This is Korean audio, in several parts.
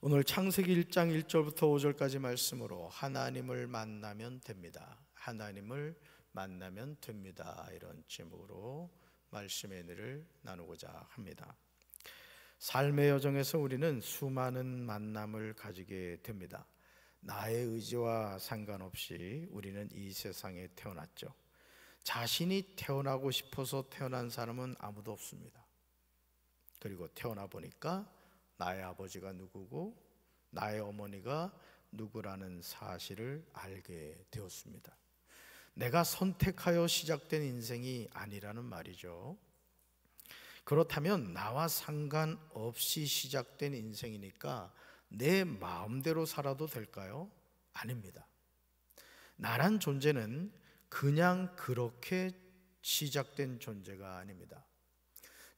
오늘 창세기 1장 1절부터 5절까지 말씀으로 하나님을 만나면 됩니다. 하나님을 만나면 됩니다. 이런 제목으로 말씀의 은혜를 나누고자 합니다. 삶의 여정에서 우리는 수많은 만남을 가지게 됩니다. 나의 의지와 상관없이 우리는 이 세상에 태어났죠. 자신이 태어나고 싶어서 태어난 사람은 아무도 없습니다. 그리고 태어나 보니까 나의 아버지가 누구고 나의 어머니가 누구라는 사실을 알게 되었습니다. 내가 선택하여 시작된 인생이 아니라는 말이죠. 그렇다면 나와 상관없이 시작된 인생이니까 내 마음대로 살아도 될까요? 아닙니다. 나란 존재는 그냥 그렇게 시작된 존재가 아닙니다.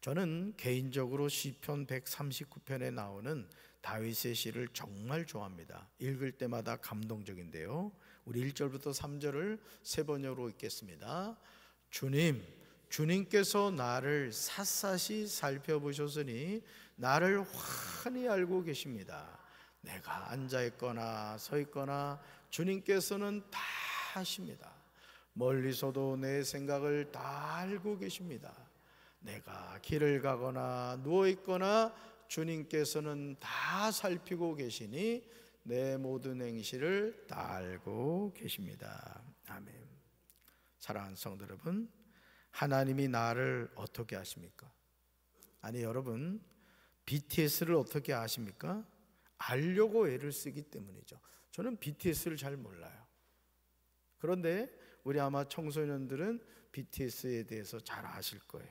저는 개인적으로 시편 139편에 나오는 다윗의 시를 정말 좋아합니다. 읽을 때마다 감동적인데요. 우리 1절부터 3절을 세 번역으로 읽겠습니다. 주님께서 나를 샅샅이 살펴보셨으니 나를 환히 알고 계십니다. 내가 앉아있거나 서있거나 주님께서는 다 아십니다. 멀리서도 내 생각을 다 알고 계십니다. 내가 길을 가거나 누워있거나 주님께서는 다 살피고 계시니 내 모든 행실을 다 알고 계십니다. 아멘. 사랑하는 성도 여러분, 하나님이 나를 어떻게 아십니까? 아니 여러분, BTS를 어떻게 아십니까? 알려고 애를 쓰기 때문이죠. 저는 BTS를 잘 몰라요. 그런데 우리 아마 청소년들은 BTS에 대해서 잘 아실 거예요.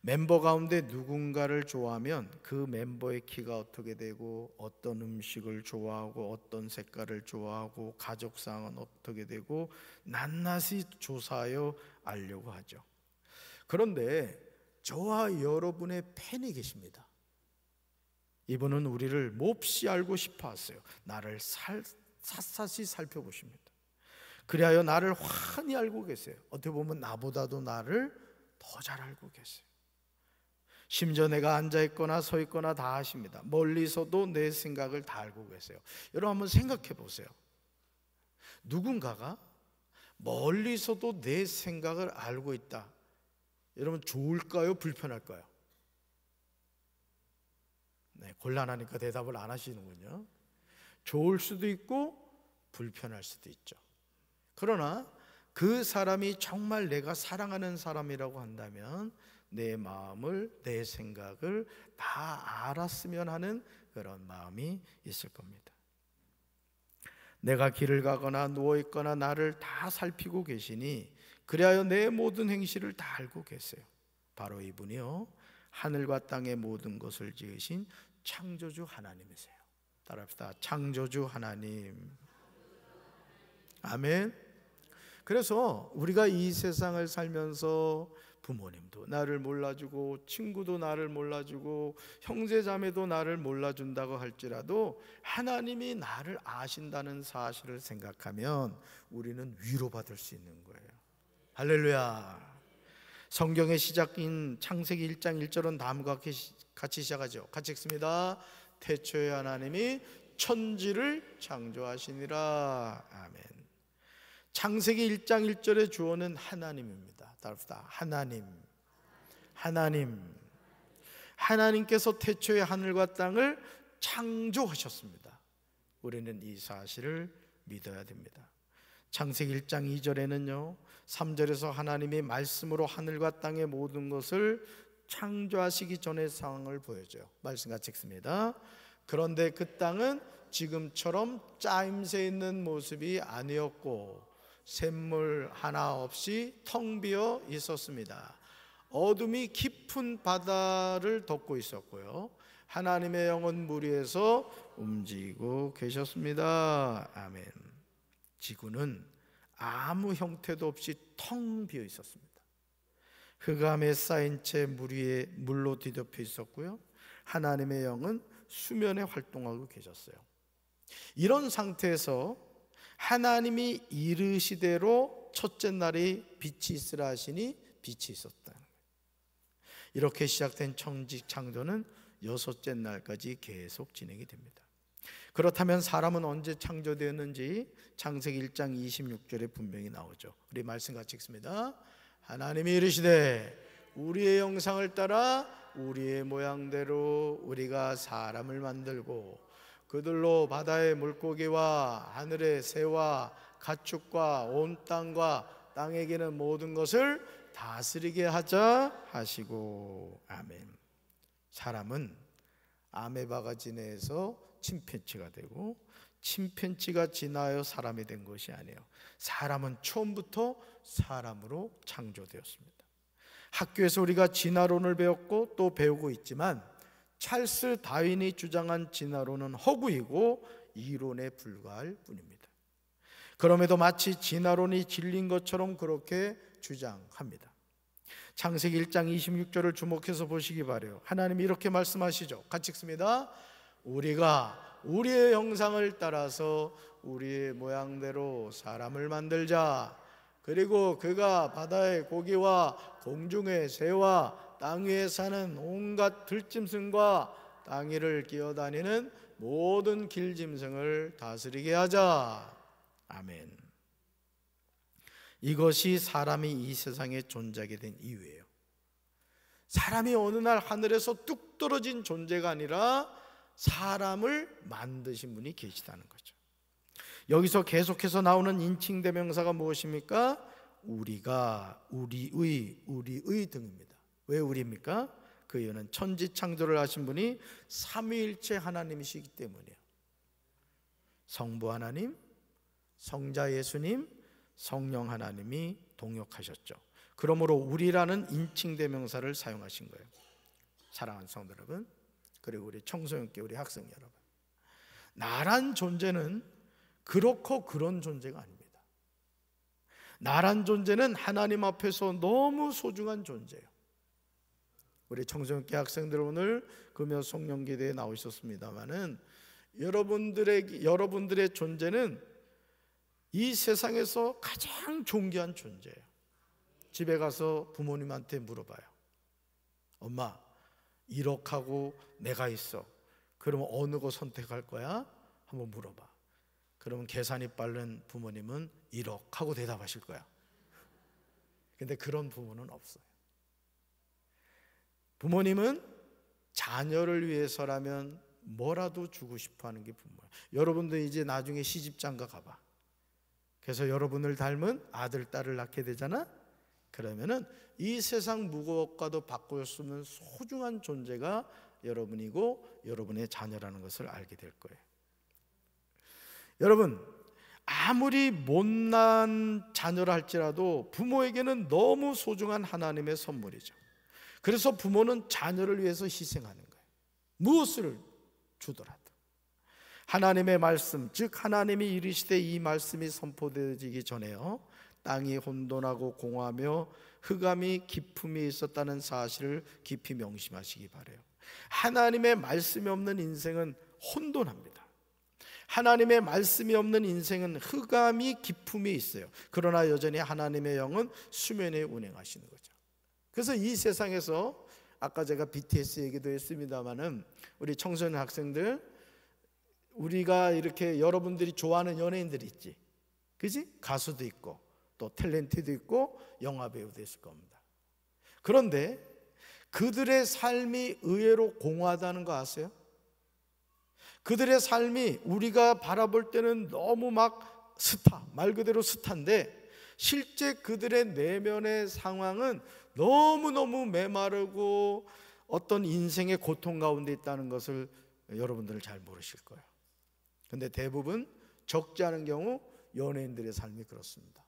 멤버 가운데 누군가를 좋아하면 그 멤버의 키가 어떻게 되고 어떤 음식을 좋아하고 어떤 색깔을 좋아하고 가족상은 어떻게 되고 낱낱이 조사하여 알려고 하죠. 그런데 저와 여러분의 팬이 계십니다. 이분은 우리를 몹시 알고 싶어 하세요. 나를 샅샅이 살펴보십니다. 그리하여 나를 환히 알고 계세요. 어떻게 보면 나보다도 나를 더 잘 알고 계세요. 심지어 내가 앉아있거나 서있거나 다 아십니다. 멀리서도 내 생각을 다 알고 계세요. 여러분 한번 생각해 보세요. 누군가가 멀리서도 내 생각을 알고 있다. 여러분 좋을까요? 불편할까요? 네, 곤란하니까 대답을 안 하시는군요. 좋을 수도 있고 불편할 수도 있죠. 그러나 그 사람이 정말 내가 사랑하는 사람이라고 한다면 내 마음을, 내 생각을 다 알았으면 하는 그런 마음이 있을 겁니다. 내가 길을 가거나 누워있거나 나를 다 살피고 계시니 그리하여 내 모든 행실을 다 알고 계세요. 바로 이분이요, 하늘과 땅의 모든 것을 지으신 창조주 하나님이세요. 따라합시다. 창조주 하나님. 아멘. 그래서 우리가 이 세상을 살면서 부모님도 나를 몰라주고 친구도 나를 몰라주고 형제자매도 나를 몰라준다고 할지라도 하나님이 나를 아신다는 사실을 생각하면 우리는 위로받을 수 있는 거예요. 할렐루야. 성경의 시작인 창세기 1장 1절은 다음과 같이 시작하죠. 같이 읽습니다. 태초에 하나님이 천지를 창조하시니라. 아멘. 창세기 1장 1절의 주어는 하나님입니다. 따라합시다. 하나님께서 태초에 하늘과 땅을 창조하셨습니다. 우리는 이 사실을 믿어야 됩니다. 창세기 1장 2절에는요 3절에서 하나님이 말씀으로 하늘과 땅의 모든 것을 창조하시기 전의 상황을 보여줘요. 말씀 같이 읽습니다. 그런데 그 땅은 지금처럼 짜임새 있는 모습이 아니었고 샘물 하나 없이 텅 비어 있었습니다. 어둠이 깊은 바다를 덮고 있었고요 하나님의 영은 물 위에서 움직이고 계셨습니다. 아멘. 지구는 아무 형태도 없이 텅 비어 있었습니다. 흑암에 쌓인 채 물 위에 물로 뒤덮여 있었고요 하나님의 영은 수면에 활동하고 계셨어요. 이런 상태에서 하나님이 이르시대로 첫째 날이 빛이 있으라 하시니 빛이 있었다는 거예요. 이렇게 시작된 창조는 6째 날까지 계속 진행이 됩니다. 그렇다면 사람은 언제 창조되었는지 창세기 1장 26절에 분명히 나오죠. 우리 말씀 같이 읽습니다. 하나님이 이르시되 우리의 형상을 따라 우리의 모양대로 우리가 사람을 만들고 그들로 바다의 물고기와 하늘의 새와 가축과 온 땅과 땅에 기는 모든 것을 다스리게 하자 하시고. 아멘. 사람은 아메바가 지내서 침팬지가 되고 침팬지가 진화하여 사람이 된 것이 아니에요. 사람은 처음부터 사람으로 창조되었습니다. 학교에서 우리가 진화론을 배웠고 또 배우고 있지만 찰스 다윈이 주장한 진화론은 허구이고 이론에 불과할 뿐입니다. 그럼에도 마치 진화론이 진리인 것처럼 그렇게 주장합니다. 창세기 1장 26절을 주목해서 보시기 바라요. 하나님이 이렇게 말씀하시죠. 같이 읽습니다. 우리가 우리의 형상을 따라서 우리의 모양대로 사람을 만들자. 그리고 그가 바다의 고기와 공중의 새와 땅 위에 사는 온갖 들짐승과 땅 위를 기어다니는 모든 길짐승을 다스리게 하자. 아멘. 이것이 사람이 이 세상에 존재하게 된 이유예요. 사람이 어느 날 하늘에서 뚝 떨어진 존재가 아니라 사람을 만드신 분이 계시다는 거죠. 여기서 계속해서 나오는 인칭대명사가 무엇입니까? 우리가, 우리의 등입니다. 왜 우리입니까? 그 이유는 천지창조를 하신 분이 삼위일체 하나님이시기 때문이에요. 성부 하나님, 성자 예수님, 성령 하나님이 동역하셨죠. 그러므로 우리라는 인칭대명사를 사용하신 거예요. 사랑하는 성도 여러분, 그리고 우리 청소년께 우리 학생 여러분, 나란 존재는 그렇고 그런 존재가 아닙니다. 나란 존재는 하나님 앞에서 너무 소중한 존재예요. 우리 청소년께 학생들 오늘 금요 송년기대에 나오셨습니다마는 여러분들의 존재는 이 세상에서 가장 존귀한 존재예요. 집에 가서 부모님한테 물어봐요. 엄마, 1억하고 내가 있어. 그러면 어느 거 선택할 거야? 한번 물어봐. 그러면 계산이 빠른 부모님은 1억 하고 대답하실 거야. 근데 그런 부모는 없어요. 부모님은 자녀를 위해서라면 뭐라도 주고 싶어 하는 게 부모예요. 여러분도 이제 나중에 시집장가 가봐. 그래서 여러분을 닮은 아들, 딸을 낳게 되잖아? 그러면은 이 세상 무엇과도 바꿀 수 없는 소중한 존재가 여러분이고 여러분의 자녀라는 것을 알게 될 거예요. 여러분, 아무리 못난 자녀라 할지라도 부모에게는 너무 소중한 하나님의 선물이죠. 그래서 부모는 자녀를 위해서 희생하는 거예요. 무엇을 주더라도. 하나님의 말씀, 즉 하나님이 이르시되 이 말씀이 선포되어지기 전에요, 땅이 혼돈하고 공허하며 흑암이 깊음이 있었다는 사실을 깊이 명심하시기 바라요. 하나님의 말씀이 없는 인생은 혼돈합니다. 하나님의 말씀이 없는 인생은 흑암이 깊음이 있어요. 그러나 여전히 하나님의 영은 수면에 운행하시는 거죠. 그래서 이 세상에서 아까 제가 BTS 얘기도 했습니다마는 우리 청소년 학생들, 우리가 이렇게 여러분들이 좋아하는 연예인들이 있지, 그지? 가수도 있고 또 탤런트도 있고 영화 배우도 있을 겁니다. 그런데 그들의 삶이 의외로 공허하다는 거 아세요? 그들의 삶이 우리가 바라볼 때는 너무 막 스타, 말 그대로 스타인데 실제 그들의 내면의 상황은 너무너무 메마르고 어떤 인생의 고통 가운데 있다는 것을 여러분들은 잘 모르실 거예요. 근데 대부분 적지 않은 경우 연예인들의 삶이 그렇습니다.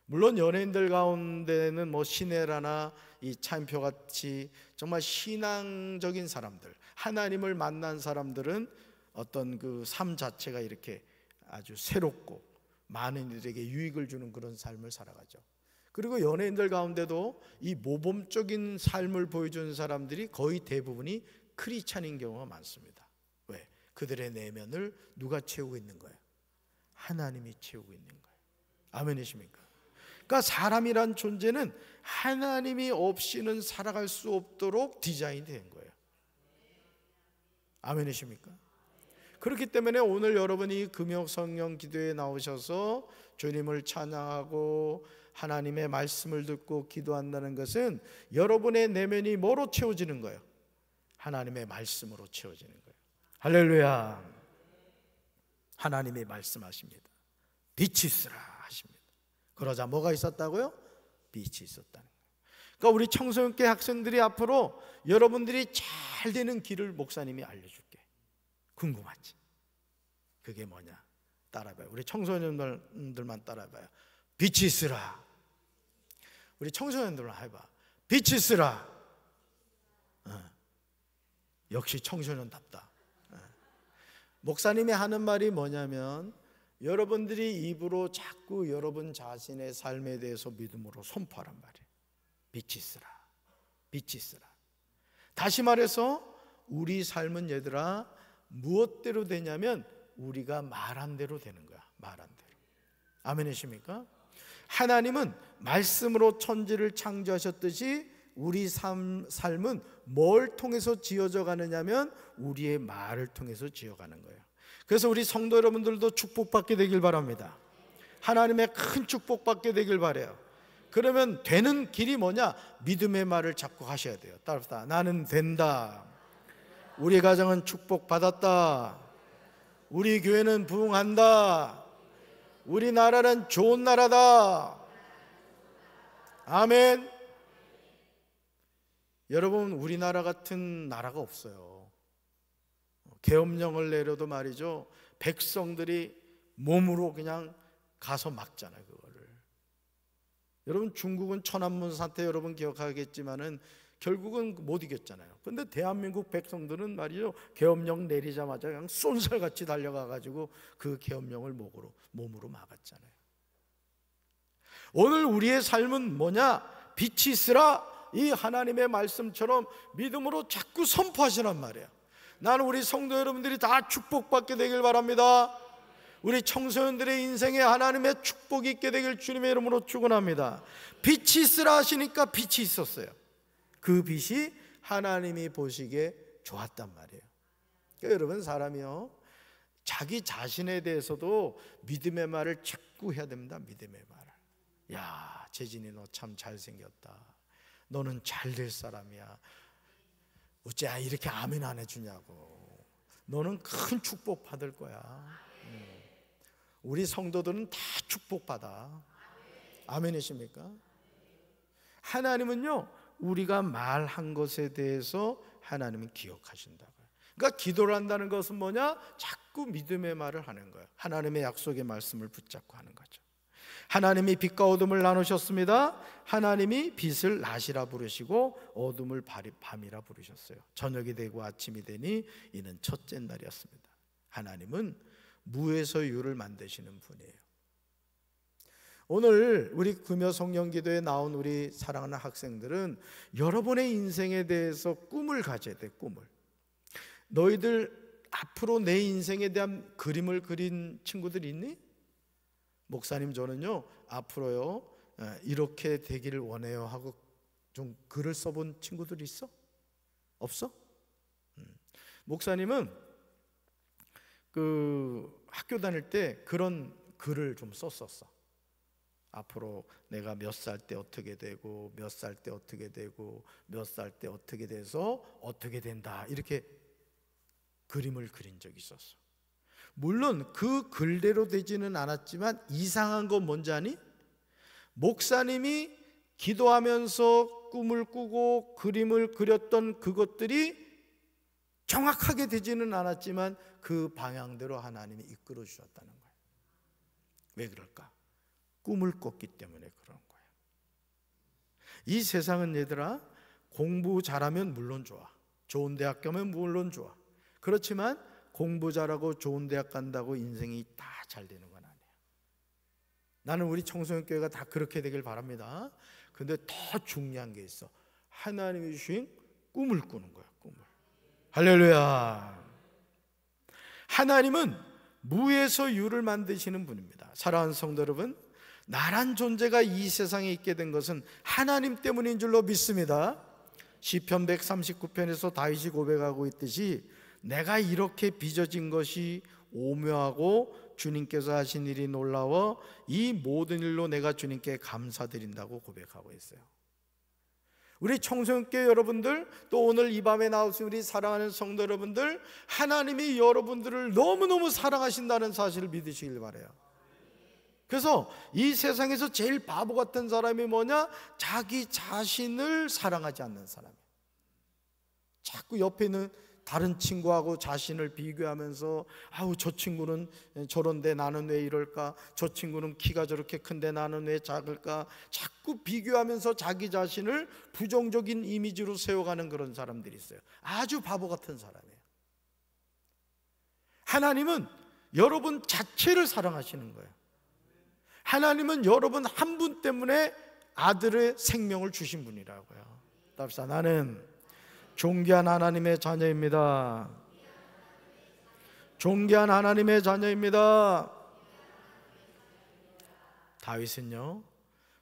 물론 연예인들 가운데는 뭐 신혜라나 이 차인표 같이 정말 신앙적인 사람들, 하나님을 만난 사람들은 어떤 그 삶 자체가 이렇게 아주 새롭고 많은 이들에게 유익을 주는 그런 삶을 살아가죠. 그리고 연예인들 가운데도 이 모범적인 삶을 보여주는 사람들이 거의 대부분이 크리스찬인 경우가 많습니다. 왜? 그들의 내면을 누가 채우고 있는 거예요? 하나님이 채우고 있는 거예요. 아멘이십니까? 그러니까 사람이란 존재는 하나님이 없이는 살아갈 수 없도록 디자인된 거예요. 아멘이십니까? 그렇기 때문에 오늘 여러분이 금요 성령 기도에 나오셔서 주님을 찬양하고 하나님의 말씀을 듣고 기도한다는 것은 여러분의 내면이 뭐로 채워지는 거예요? 하나님의 말씀으로 채워지는 거예요. 할렐루야. 하나님이 말씀하십니다. 빛이 있으라 하십니다. 그러자 뭐가 있었다고요? 빛이 있었다는 거예요. 그러니까 우리 청소년교 학생들이 앞으로 여러분들이 잘 되는 길을 목사님이 알려줄게. 궁금하지? 그게 뭐냐? 따라해봐요. 우리 청소년들만 따라해봐요. 빛이 있으라. 우리 청소년들만 해봐. 빛이 있으라. 역시 청소년답다. 목사님이 하는 말이 뭐냐면 여러분들이 입으로 자꾸 여러분 자신의 삶에 대해서 믿음으로 선포하란 말이에요. 빛이 있으라. 빛이 있으라. 다시 말해서 우리 삶은 얘들아 무엇대로 되냐면 우리가 말한 대로 되는 거야. 말한 대로. 아멘이십니까? 하나님은 말씀으로 천지를 창조하셨듯이 우리 삶은 뭘 통해서 지어져 가느냐면 우리의 말을 통해서 지어가는 거예요. 그래서 우리 성도 여러분들도 축복받게 되길 바랍니다. 하나님의 큰 축복받게 되길 바라요. 그러면 되는 길이 뭐냐? 믿음의 말을 자꾸 하셔야 돼요. 따라서 나는 된다. 우리 가정은 축복받았다. 우리 교회는 부흥한다. 우리 나라는 좋은 나라다. 아멘. 여러분, 우리나라 같은 나라가 없어요. 계엄령을 내려도 말이죠, 백성들이 몸으로 그냥 가서 막잖아요, 그거를. 여러분, 중국은 천안문 사태 여러분 기억하겠지만은 결국은 못 이겼잖아요. 근데 대한민국 백성들은 말이죠, 계엄령 내리자마자 그냥 쏜살같이 달려가가지고 그 계엄령을 몸으로 막았잖아요. 오늘 우리의 삶은 뭐냐? 빛이 있으라. 이 하나님의 말씀처럼 믿음으로 자꾸 선포하시란 말이에요. 나는 우리 성도 여러분들이 다 축복받게 되길 바랍니다. 우리 청소년들의 인생에 하나님의 축복이 있게 되길 주님의 이름으로 축원합니다. 빛이 있으라 하시니까 빛이 있었어요. 그 빛이 하나님이 보시기에 좋았단 말이에요. 그러니까 여러분, 사람이요, 자기 자신에 대해서도 믿음의 말을 자꾸 해야 됩니다. 믿음의 말을. 야, 재진이 너 참 잘생겼다. 너는 잘 될 사람이야. 어째 이렇게 아멘 안 해주냐고. 너는 큰 축복 받을 거야. 우리 성도들은 다 축복받아. 아멘이십니까? 하나님은요, 우리가 말한 것에 대해서 하나님은 기억하신다고요. 그러니까 기도를 한다는 것은 뭐냐? 자꾸 믿음의 말을 하는 거예요. 하나님의 약속의 말씀을 붙잡고 하는 거죠. 하나님이 빛과 어둠을 나누셨습니다. 하나님이 빛을 낮이라 부르시고 어둠을 밤이라 부르셨어요. 저녁이 되고 아침이 되니 이는 첫째 날이었습니다. 하나님은 무에서 유를 만드시는 분이에요. 오늘 우리 금요 성령 기도에 나온 우리 사랑하는 학생들은 여러분의 인생에 대해서 꿈을 가져야 돼. 꿈을. 너희들 앞으로 내 인생에 대한 그림을 그린 친구들 있니? 목사님, 저는요 앞으로요 이렇게 되기를 원해요 하고 좀 글을 써본 친구들 있어? 없어? 목사님은 그 학교 다닐 때 그런 글을 좀 썼었어. 앞으로 내가 몇 살 때 어떻게 되고 몇 살 때 어떻게 되고 몇 살 때 어떻게 돼서 어떻게 된다, 이렇게 그림을 그린 적이 있었어. 물론 그 글대로 되지는 않았지만 이상한 건 뭔지 아니? 목사님이 기도하면서 꿈을 꾸고 그림을 그렸던 그것들이 정확하게 되지는 않았지만 그 방향대로 하나님이 이끌어 주셨다는 거예요. 왜 그럴까? 꿈을 꿨기 때문에 그런 거예요. 이 세상은 얘들아, 공부 잘하면 물론 좋아, 좋은 대학 가면 물론 좋아. 그렇지만 공부 잘하고 좋은 대학 간다고 인생이 다 잘 되는 건 아니에요. 나는 우리 청소년 교회가 다 그렇게 되길 바랍니다. 근데 더 중요한 게 있어. 하나님이 주신 꿈을 꾸는 거야. 꿈을. 할렐루야. 하나님은 무에서 유를 만드시는 분입니다. 사랑하는 성도 여러분, 나란 존재가 이 세상에 있게 된 것은 하나님 때문인 줄로 믿습니다. 시편 139편에서 다윗이 고백하고 있듯이 내가 이렇게 빚어진 것이 오묘하고 주님께서 하신 일이 놀라워 이 모든 일로 내가 주님께 감사드린다고 고백하고 있어요. 우리 청소년교회 여러분들, 또 오늘 이 밤에 나오신 우리 사랑하는 성도 여러분들, 하나님이 여러분들을 너무너무 사랑하신다는 사실을 믿으시길 바라요. 그래서 이 세상에서 제일 바보 같은 사람이 뭐냐? 자기 자신을 사랑하지 않는 사람이에요. 자꾸 옆에 있는 다른 친구하고 자신을 비교하면서 아우 저 친구는 저런데 나는 왜 이럴까? 저 친구는 키가 저렇게 큰데 나는 왜 작을까? 자꾸 비교하면서 자기 자신을 부정적인 이미지로 세워가는 그런 사람들이 있어요. 아주 바보 같은 사람이에요. 하나님은 여러분 자체를 사랑하시는 거예요. 하나님은 여러분 한 분 때문에 아들의 생명을 주신 분이라고요. 답사, 나는 존귀한 하나님의 자녀입니다. 존귀한 하나님의 자녀입니다. 다윗은요,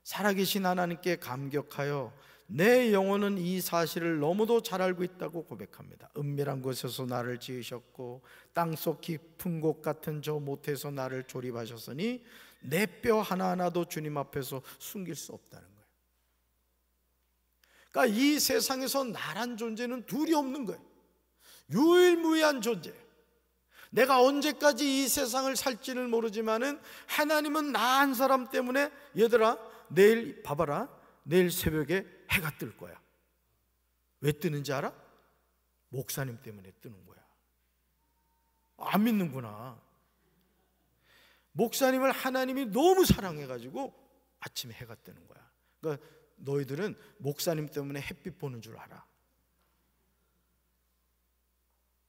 살아계신 하나님께 감격하여 내 영혼은 이 사실을 너무도 잘 알고 있다고 고백합니다. 은밀한 곳에서 나를 지으셨고 땅속 깊은 곳 같은 저 못에서 나를 조립하셨으니 내 뼈 하나하나도 주님 앞에서 숨길 수 없다는 거예요. 그러니까 이 세상에서 나란 존재는 둘이 없는 거예요. 유일무이한 존재. 내가 언제까지 이 세상을 살지는 모르지만은 하나님은 나 한 사람 때문에, 얘들아 내일 봐봐라, 내일 새벽에 해가 뜰 거야. 왜 뜨는지 알아? 목사님 때문에 뜨는 거야. 안 믿는구나. 목사님을 하나님이 너무 사랑해가지고 아침에 해가 뜨는 거야. 그러니까 너희들은 목사님 때문에 햇빛 보는 줄 알아.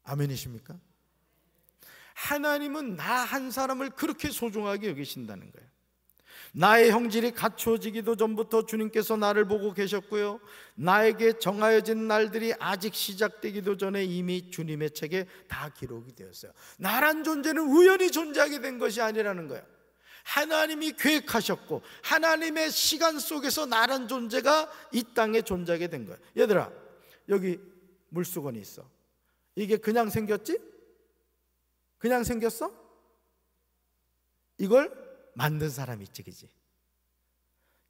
아멘이십니까? 하나님은 나 한 사람을 그렇게 소중하게 여기신다는 거예요. 나의 형질이 갖추어지기도 전부터 주님께서 나를 보고 계셨고요, 나에게 정하여진 날들이 아직 시작되기도 전에 이미 주님의 책에 다 기록이 되었어요. 나란 존재는 우연히 존재하게 된 것이 아니라는 거예요. 하나님이 계획하셨고 하나님의 시간 속에서 나란 존재가 이 땅에 존재하게 된 거예요. 얘들아, 여기 물수건이 있어. 이게 그냥 생겼지? 그냥 생겼어? 이걸 만든 사람이 있지, 그지?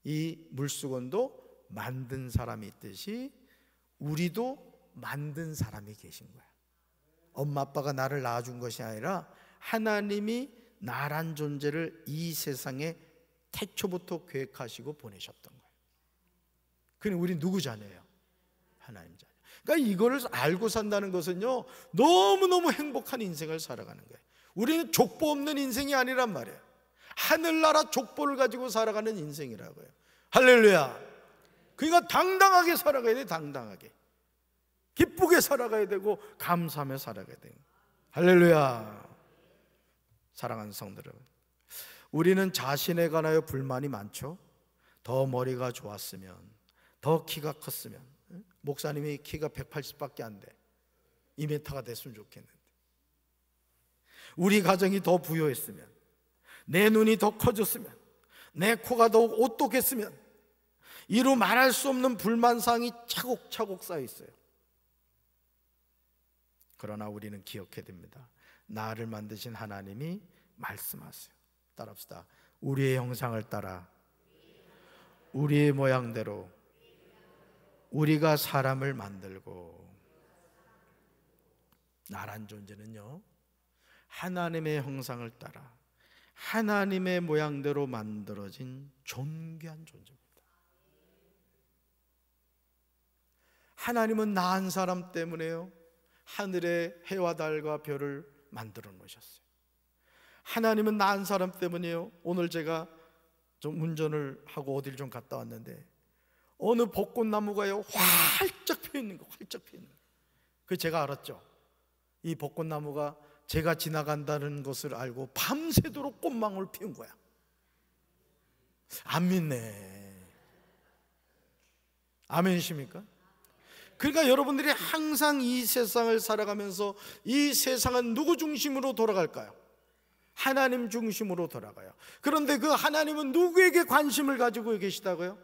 이 물수건도 만든 사람이 있듯이 우리도 만든 사람이 계신 거야. 엄마 아빠가 나를 낳아준 것이 아니라 하나님이 나란 존재를 이 세상에 태초부터 계획하시고 보내셨던 거예요. 그럼 우리 누구 자녀예요? 하나님 자녀. 그러니까 이거를 알고 산다는 것은요, 너무너무 행복한 인생을 살아가는 거예요. 우리는 족보 없는 인생이 아니란 말이에요. 하늘나라 족보를 가지고 살아가는 인생이라고요. 할렐루야. 그러니까 당당하게 살아가야 돼. 당당하게 기쁘게 살아가야 되고 감사하며 살아가야 돼요. 할렐루야. 사랑하는 성도 여러분, 우리는 자신에 관하여 불만이 많죠. 더 머리가 좋았으면, 더 키가 컸으면. 목사님이 키가 180밖에 안 돼. 2m가 됐으면 좋겠는데. 우리 가정이 더 부유했으면, 내 눈이 더 커졌으면, 내 코가 더 오똑했으면. 이루 말할 수 없는 불만사항이 차곡차곡 쌓여 있어요. 그러나 우리는 기억해야 됩니다. 나를 만드신 하나님이 말씀하세요. 따라합시다. 우리의 형상을 따라 우리의 모양대로 우리가 사람을 만들고. 나란 존재는요, 하나님의 형상을 따라 하나님의 모양대로 만들어진 존귀한 존재입니다. 하나님은 나 한 사람 때문에요, 하늘의 해와 달과 별을 만들어 놓으셨어요. 하나님은 나 한 사람 때문에요, 오늘 제가 좀 운전을 하고 어딜 좀 갔다 왔는데 어느 벚꽃나무가요 활짝 펴 있는 거, 활짝 펴 있는 거. 그 제가 알았죠. 이 벚꽃나무가 제가 지나간다는 것을 알고 밤새도록 꽃망울 피운 거야. 안 믿네. 아멘이십니까? 그러니까 여러분들이 항상 이 세상을 살아가면서 이 세상은 누구 중심으로 돌아갈까요? 하나님 중심으로 돌아가요. 그런데 그 하나님은 누구에게 관심을 가지고 계시다고요?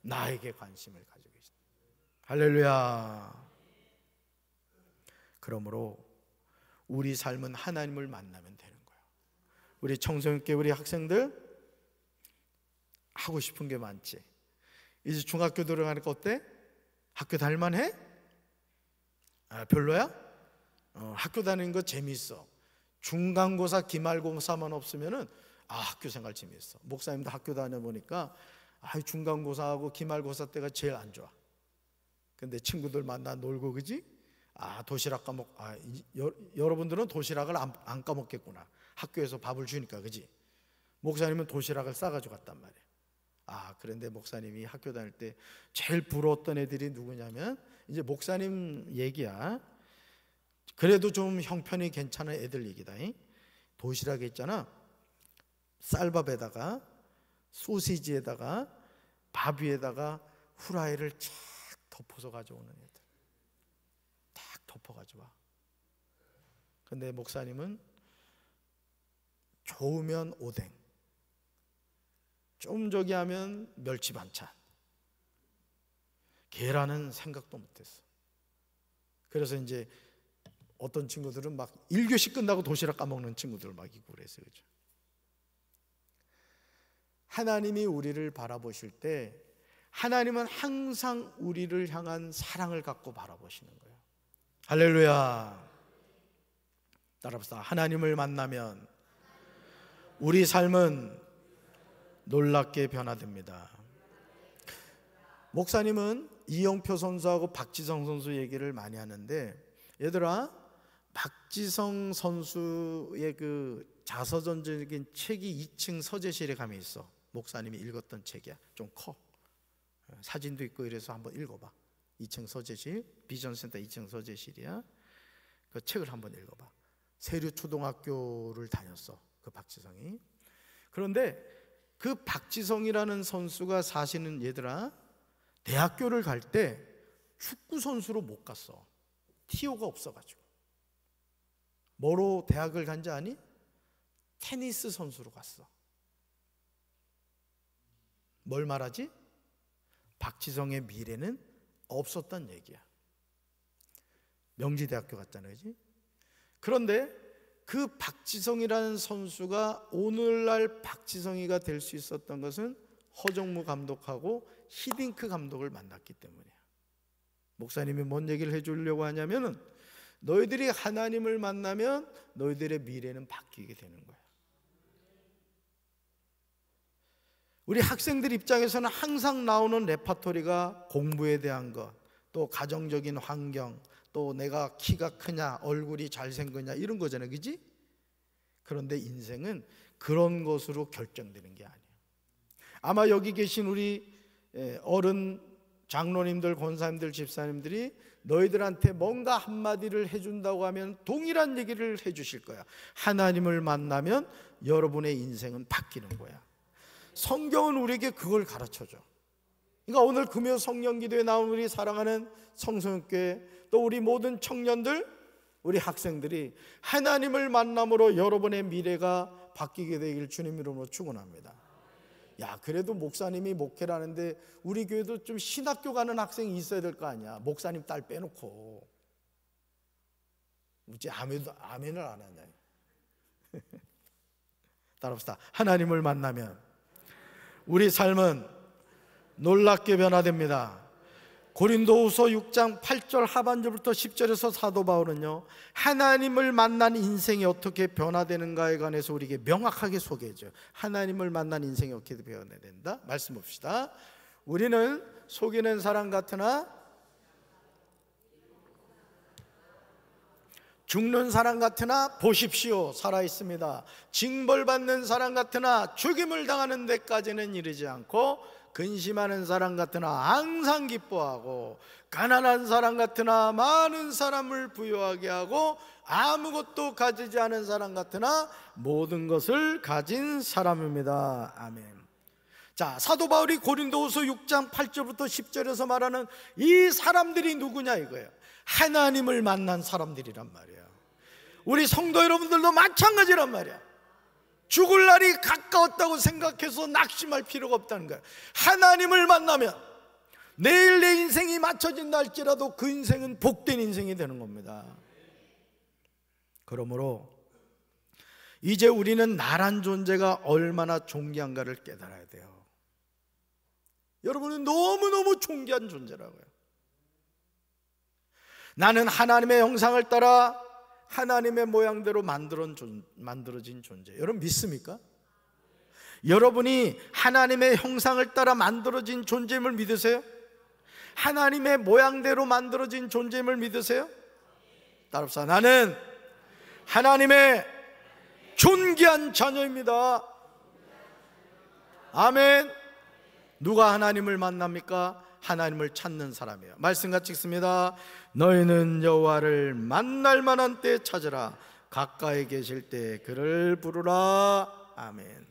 나에게 관심을 가지고 계시다. 할렐루야. 그러므로 우리 삶은 하나님을 만나면 되는 거예요. 우리 청소년께 우리 학생들 하고 싶은 게 많지. 이제 중학교 들어가니까 어때? 학교 다닐만해? 별로야? 학교 다니는 거 재미있어. 중간고사 기말고사만 없으면은 학교 생활 재미있어. 목사님도 학교 다녀보니까 중간고사하고 기말고사 때가 제일 안 좋아. 근데 친구들 만나 놀고, 그지? 도시락 까먹. 여러분들은 도시락을 안 까먹겠구나. 학교에서 밥을 주니까, 그지? 목사님은 도시락을 싸가지고 갔단 말이야. 그런데 목사님이 학교 다닐 때 제일 부러웠던 애들이 누구냐면 이제 목사님 얘기야. 그래도 좀 형편이 괜찮은 애들 얘기다. 도시락에 있잖아, 쌀밥에다가 소시지에다가 밥 위에다가 후라이를 착 덮어서 가져오는 애들, 딱 덮어 가져와. 근데 목사님은 좋으면 오뎅, 좀 저기 하면 멸치 반찬, 계란은 생각도 못했어. 그래서 이제 어떤 친구들은 막 1교시 끝나고 도시락 까먹는 친구들 막 있고 그랬어요. 그죠? 하나님이 우리를 바라보실 때 하나님은 항상 우리를 향한 사랑을 갖고 바라보시는 거예요. 할렐루야. 따라합시다. 하나님을 만나면 우리 삶은 놀랍게 변화됩니다. 목사님은 이영표 선수하고 박지성 선수 얘기를 많이 하는데, 얘들아, 박지성 선수의 그 자서전적인 책이 2층 서재실에 가면 있어. 목사님이 읽었던 책이야. 좀 커. 사진도 있고 이래서 한번 읽어봐. 2층 서재실, 비전센터 2층 서재실이야. 그 책을 한번 읽어봐. 세류초등학교를 다녔어, 그 박지성이. 그런데 그 박지성이라는 선수가 사실은, 얘들아, 대학교를 갈 때 축구 선수로 못 갔어. 티오가 없어가지고. 뭐로 대학을 간지 아니? 테니스 선수로 갔어. 뭘 말하지? 박지성의 미래는 없었단 얘기야. 명지대학교 갔잖아요, 그지? 그런데 그 박지성이라는 선수가 오늘날 박지성이가 될 수 있었던 것은 허정무 감독하고 히딩크 감독을 만났기 때문이야. 목사님이 뭔 얘기를 해주려고 하냐면은, 너희들이 하나님을 만나면 너희들의 미래는 바뀌게 되는 거야. 우리 학생들 입장에서는 항상 나오는 레파토리가 공부에 대한 것, 또 가정적인 환경, 또 내가 키가 크냐, 얼굴이 잘생겼냐, 이런 거잖아요, 그지? 그런데 인생은 그런 것으로 결정되는 게 아니에요. 아마 여기 계신 우리 어른 장로님들, 권사님들, 집사님들이 너희들한테 뭔가 한마디를 해준다고 하면 동일한 얘기를 해주실 거야. 하나님을 만나면 여러분의 인생은 바뀌는 거야. 성경은 우리에게 그걸 가르쳐줘. 그러니까 오늘 금요 성령기도에 나온 우리 사랑하는 성소년교회, 또 우리 모든 청년들, 우리 학생들이 하나님을 만남으로 여러분의 미래가 바뀌게 되길 주님 이름으로 축원합니다. 야, 그래도 목사님이 목회를 하는데 우리 교회도 좀 신학교 가는 학생이 있어야 될 거 아니야. 목사님 딸 빼놓고. 어째 아멘을 안 하냐. 따라합시다. 하나님을 만나면 우리 삶은 놀랍게 변화됩니다. 고린도후서 6장 8절 하반절부터 10절에서 사도 바울은요, 하나님을 만난 인생이 어떻게 변화되는가에 관해서 우리에게 명확하게 소개해줘요. 하나님을 만난 인생이 어떻게 변화해야 된다? 말씀 봅시다. 우리는 속이는 사람 같으나 죽는 사람 같으나 보십시오, 살아있습니다. 징벌받는 사람 같으나 죽임을 당하는 데까지는 이르지 않고, 근심하는 사람 같으나 항상 기뻐하고, 가난한 사람 같으나 많은 사람을 부유하게 하고, 아무것도 가지지 않은 사람 같으나 모든 것을 가진 사람입니다. 아멘. 자, 사도 바울이 고린도후서 6장 8절부터 10절에서 말하는 이 사람들이 누구냐 이거예요. 하나님을 만난 사람들이란 말이에요. 우리 성도 여러분들도 마찬가지란 말이야. 죽을 날이 가까웠다고 생각해서 낙심할 필요가 없다는 거예요. 하나님을 만나면 내일 내 인생이 맞춰진다 할지라도 그 인생은 복된 인생이 되는 겁니다. 그러므로 이제 우리는 나란 존재가 얼마나 존귀한가를 깨달아야 돼요. 여러분은 너무너무 존귀한 존재라고요. 나는 하나님의 형상을 따라 하나님의 모양대로 만들어진 존재. 여러분 믿습니까? 여러분이 하나님의 형상을 따라 만들어진 존재임을 믿으세요? 하나님의 모양대로 만들어진 존재임을 믿으세요? 따라합시다. 나는 하나님의 존귀한 자녀입니다. 아멘. 누가 하나님을 만납니까? 하나님을 찾는 사람이에요. 말씀 같이 읽습니다. 너희는 여호와를 만날 만한 때 찾으라. 가까이 계실 때 그를 부르라. 아멘.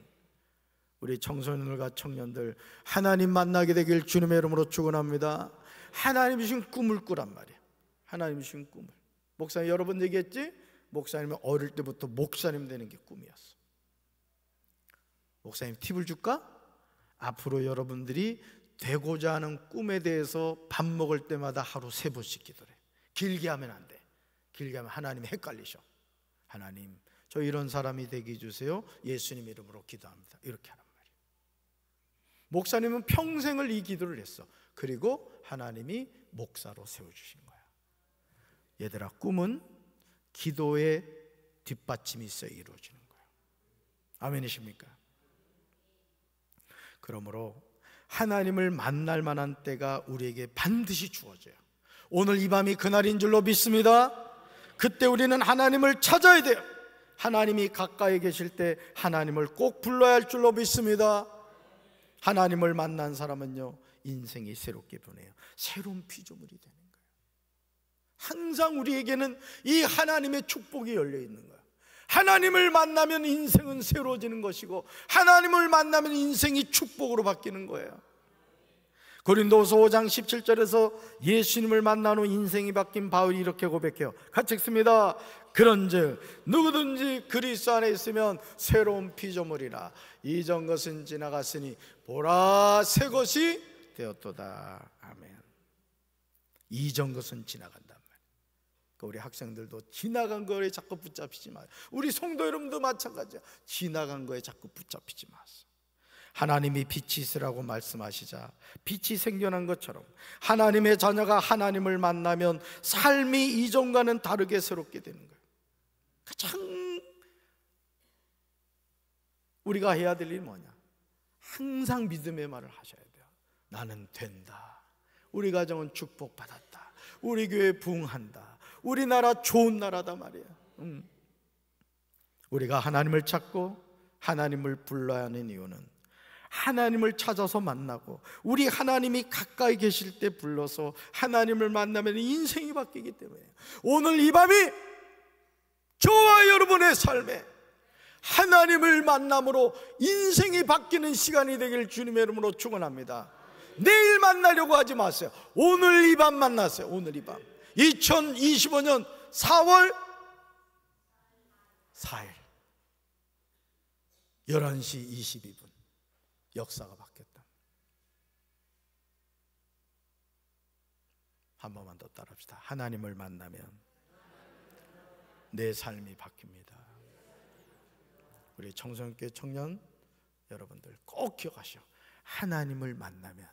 우리 청소년들과 청년들 하나님 만나게 되길 주님의 이름으로 축원합니다. 하나님 주신 꿈을 꾸란 말이에요. 하나님 주신 꿈을. 목사님 여러 번 얘기했지? 목사님은 어릴 때부터 목사님 되는 게 꿈이었어. 목사님 팁을 줄까? 앞으로 여러분들이 되고자 하는 꿈에 대해서 밥 먹을 때마다 하루 3번씩 기도해. 길게 하면 안 돼. 길게 하면 하나님이 헷갈리셔. 하나님 저 이런 사람이 되게 해주세요. 예수님 이름으로 기도합니다. 이렇게 하란 말이에요. 목사님은 평생을 이 기도를 했어. 그리고 하나님이 목사로 세워주신 거야. 얘들아, 꿈은 기도의 뒷받침이 있어야 이루어지는 거예요. 아멘이십니까? 그러므로 하나님을 만날 만한 때가 우리에게 반드시 주어져요. 오늘 이 밤이 그날인 줄로 믿습니다. 그때 우리는 하나님을 찾아야 돼요. 하나님이 가까이 계실 때 하나님을 꼭 불러야 할 줄로 믿습니다. 하나님을 만난 사람은요, 인생이 새롭게 변해요. 새로운 피조물이 되는 거예요. 항상 우리에게는 이 하나님의 축복이 열려 있는 거예요. 하나님을 만나면 인생은 새로워지는 것이고, 하나님을 만나면 인생이 축복으로 바뀌는 거예요. 고린도서 5장 17절에서 예수님을 만난 후 인생이 바뀐 바울이 이렇게 고백해요. 같이 읽습니다. 그런즉 누구든지 그리스도 안에 있으면 새로운 피조물이라. 이전 것은 지나갔으니 보라 새 것이 되었도다. 아멘. 이전 것은 지나간단 말이에요. 그러니까 우리 학생들도 지나간 거에 자꾸 붙잡히지 마요. 우리 성도 여러분도 마찬가지야. 지나간 거에 자꾸 붙잡히지 마세요. 하나님이 빛이 있으라고 말씀하시자 빛이 생겨난 것처럼 하나님의 자녀가 하나님을 만나면 삶이 이전과는 다르게 새롭게 되는 거예요. 가장 우리가 해야 될 일이 뭐냐? 항상 믿음의 말을 하셔야 돼요. 나는 된다. 우리 가정은 축복받았다. 우리 교회 부흥한다. 우리나라 좋은 나라다 말이에요. 우리가 하나님을 찾고 하나님을 불러야 하는 이유는 하나님을 찾아서 만나고, 우리 하나님이 가까이 계실 때 불러서 하나님을 만나면 인생이 바뀌기 때문에, 오늘 이 밤이 저와 여러분의 삶에 하나님을 만남으로 인생이 바뀌는 시간이 되길 주님의 이름으로 축원합니다. 내일 만나려고 하지 마세요. 오늘 이 밤 만나세요. 오늘 이 밤 2025년 4월 4일 11시 22분 역사가 바뀌었다. 한 번만 더 따라합시다. 하나님을 만나면 내 삶이 바뀝니다. 우리 청소년교회 청년 여러분들 꼭 기억하시오. 하나님을 만나면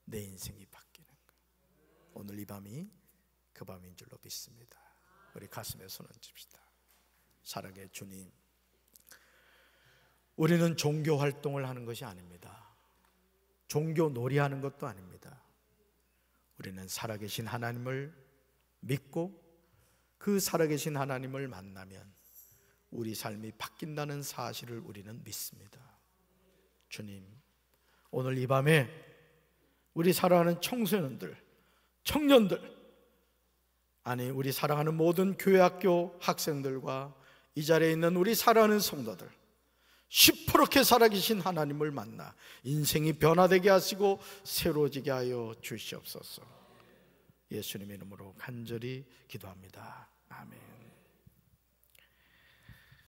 내 인생이 바뀌는 거예요. 오늘 이 밤이 그 밤인 줄로 믿습니다. 우리 가슴에 손 얹읍시다. 사랑의 주님, 우리는 종교 활동을 하는 것이 아닙니다. 종교 놀이하는 것도 아닙니다. 우리는 살아계신 하나님을 믿고 그 살아계신 하나님을 만나면 우리 삶이 바뀐다는 사실을 우리는 믿습니다. 주님, 오늘 이 밤에 우리 사랑하는 청소년들, 청년들, 아니 우리 사랑하는 모든 교회 학교 학생들과 이 자리에 있는 우리 사랑하는 성도들, 시퍼렇게 살아계신 하나님을 만나 인생이 변화되게 하시고 새로워지게 하여 주시옵소서. 예수님의 이름으로 간절히 기도합니다. 아멘.